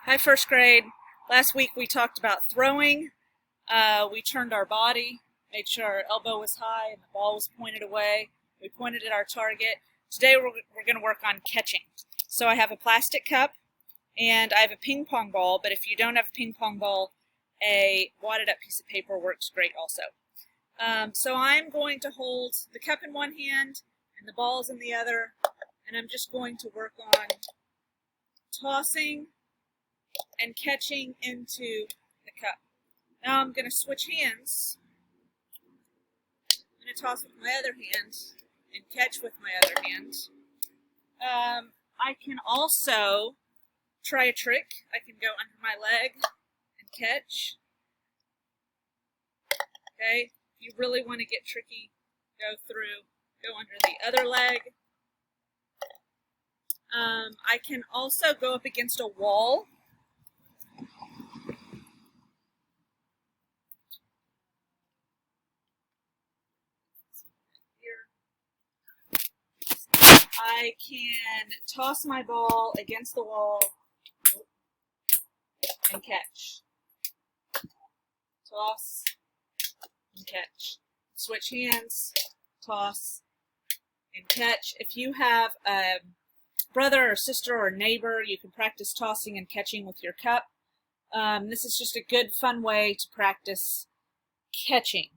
Hi, first grade. Last week we talked about throwing. We turned our body, made sure our elbow was high and the ball was pointed away. We pointed at our target. Today we're going to work on catching. So I have a plastic cup and I have a ping pong ball, but if you don't have a ping pong ball, a wadded up piece of paper works great also. So I'm going to hold the cup in one hand and the balls in the other, and I'm just going to work on tossing and catching into the cup. Now I'm going to switch hands. I'm going to toss with my other hand and catch with my other hand. I can also try a trick. I can go under my leg and catch. Okay, if you really want to get tricky, go under the other leg. I can also go up against a wall. I can toss my ball against the wall and catch. Toss and catch. Switch hands, toss and catch. If you have a brother or sister or neighbor, you can practice tossing and catching with your cup. This is just a good, fun way to practice catching.